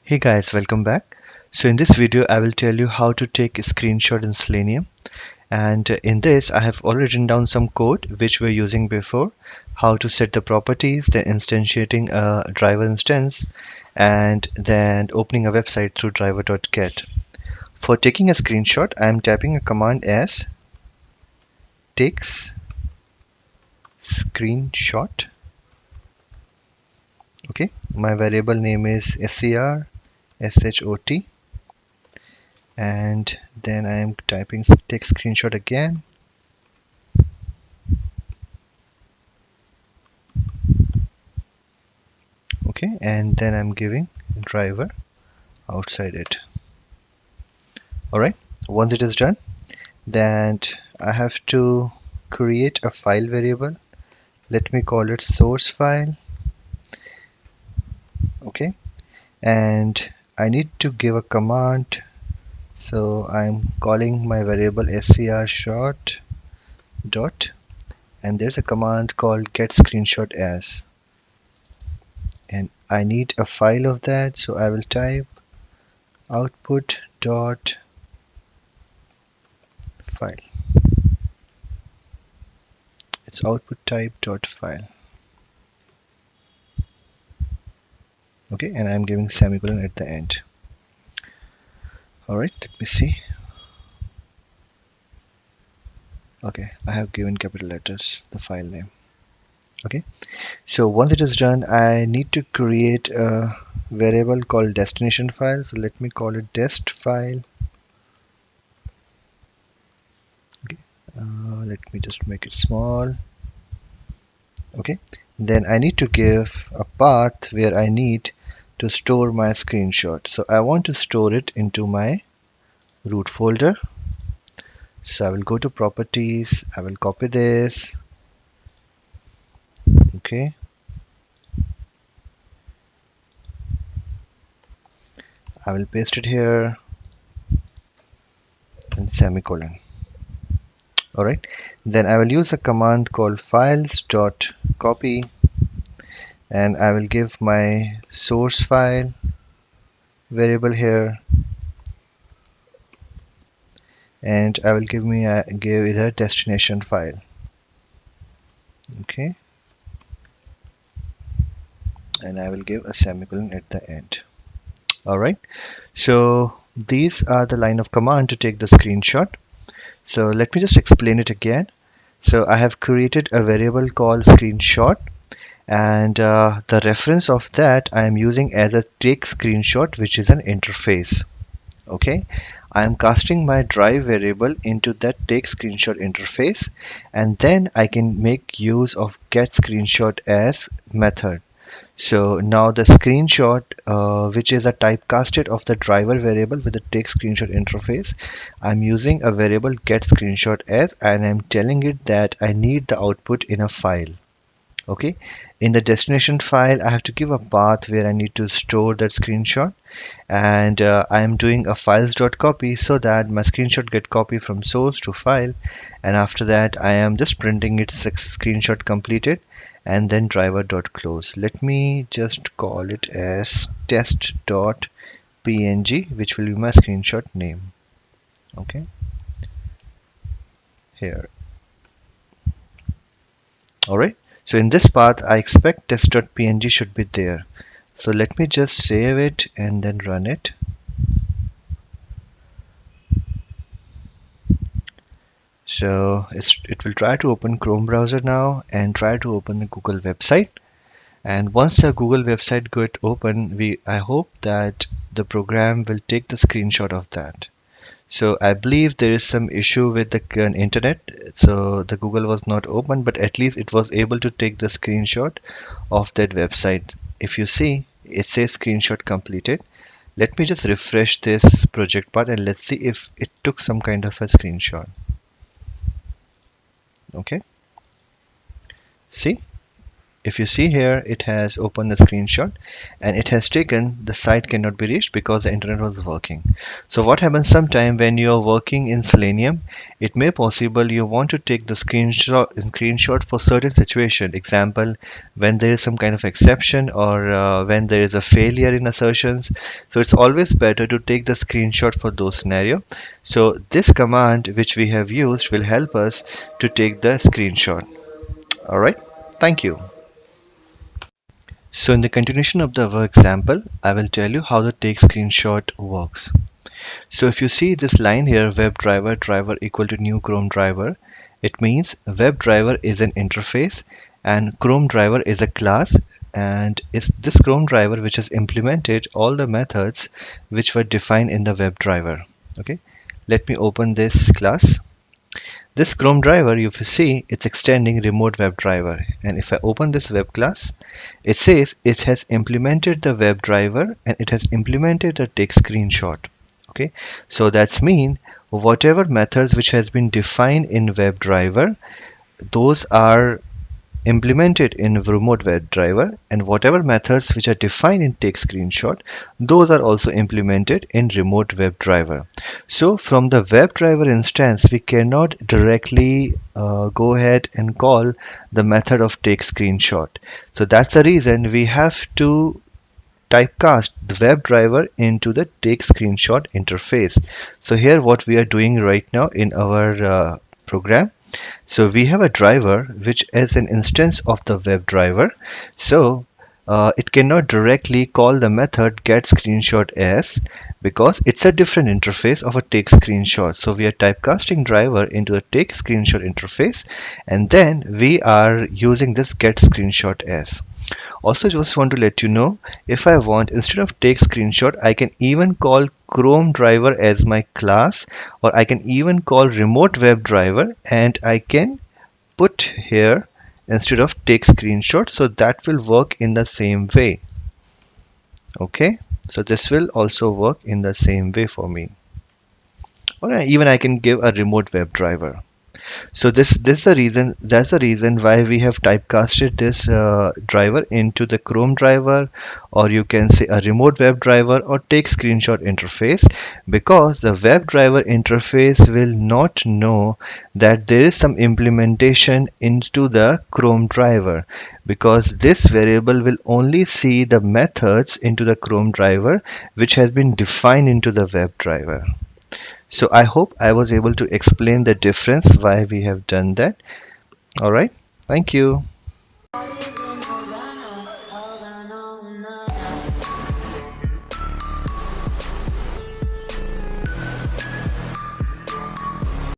Hey guys, welcome back. So in this video, I will tell you how to take a screenshot in Selenium. And in this, I have already written down some code which we're using before, how to set the properties, then instantiating a driver instance, and then opening a website through driver.get. For taking a screenshot, I am typing a command as takes screenshot. Okay, my variable name is SCR SHOT, and then I am typing take screenshot again. Okay, and then I'm giving driver outside it. Alright, once it is done, then I have to create a file variable. Let me call it source file. Okay, and I need to give a command, so I'm calling my variable scrshot dot, and there's a command called get screenshot as, and I need a file of that, so I will type output dot file. It's output type dot file. Okay, and I'm giving semicolon at the end. Alright, let me see. Okay, I have given capital letters the file name. Okay, so once it is done, I need to create a variable called destination file. So let me call it dest file. Okay, let me just make it small. Okay, then I need to give a path where I need to store my screenshot. So I want to store it into my root folder. So I will go to properties, I will copy this. Okay, I will paste it here and semicolon. Alright, then I will use a command called files.copy, and I will give my source file variable here, and I will give it a destination file. Okay, and I will give a semicolon at the end. Alright, so these are the line of command to take the screenshot. So let me just explain it again. So I have created a variable called screenshot, and the reference of that I am using as a take screenshot, which is an interface. Okay, I am casting my drive variable into that take screenshot interface, and then I can make use of get screenshot as method. So now the screenshot, which is a typecasted of the driver variable with the take screenshot interface, I'm using a variable get screenshot as, and I'm telling it that I need the output in a file. Okay, in the destination file, I have to give a path where I need to store that screenshot, and I am doing a files.copy so that my screenshot get copied from source to file, and after that I am just printing its screenshot completed, and then driver.close. Let me just call it as test.png, which will be my screenshot name. Okay, here. Alright, so in this path I expect test.png should be there. So let me just save it and then run it. So it will try to open Chrome browser now and try to open the Google website. And once the Google website get open, I hope that the program will take the screenshot of that. So I believe there is some issue with the internet, so the Google was not open, but at least it was able to take the screenshot of that website. If you see, it says screenshot completed. Let me just refresh this project part and let's see if it took some kind of a screenshot. Okay, see, If you see here, it has opened the screenshot and it has taken the site cannot be reached because the internet was working. So what happens sometime when you are working in Selenium, it may possible you want to take the screenshot for certain situation. Example, when there is some kind of exception or when there is a failure in assertions. So it's always better to take the screenshot for those scenario. So this command which we have used will help us to take the screenshot. All right. Thank you. So in the continuation of the our example, I will tell you how the take screenshot works. So if you see this line here, driver equal to new Chrome driver, it means WebDriver is an interface and Chrome driver is a class, and it's this Chrome driver which has implemented all the methods which were defined in the WebDriver. Okay, let me open this class. This Chrome driver, you see, it's extending remote WebDriver, and if I open this web class, it says it has implemented the WebDriver and it has implemented the take screenshot. Okay, so that's mean whatever methods which has been defined in WebDriver, those are implemented in remote WebDriver, and whatever methods which are defined in take screenshot, those are also implemented in remote WebDriver. So from the WebDriver instance, we cannot directly go ahead and call the method of take screenshot. So that's the reason we have to typecast the WebDriver into the take screenshot interface. So here what we are doing right now in our program, so we have a driver which is an instance of the WebDriver. So it cannot directly call the method get screenshot as, because it's a different interface of a take screenshot. So we are typecasting driver into a take screenshot interface, and then we are using this get screenshot as. Also, just want to let you know, if I want, instead of take screenshot, I can even call Chrome driver as my class, or I can even call remote web driver, and I can put here instead of take screenshot, so that will work in the same way. Okay, so this will also work in the same way for me. Or even I can give a remote web driver. So this is the reason, that's the reason why we have typecasted this driver into the Chrome driver, or you can say a remote web driver or take screenshot interface, because the web driver interface will not know that there is some implementation into the Chrome driver, because this variable will only see the methods into the Chrome driver which has been defined into the web driver. So I hope I was able to explain the difference why we have done that. All right. Thank you.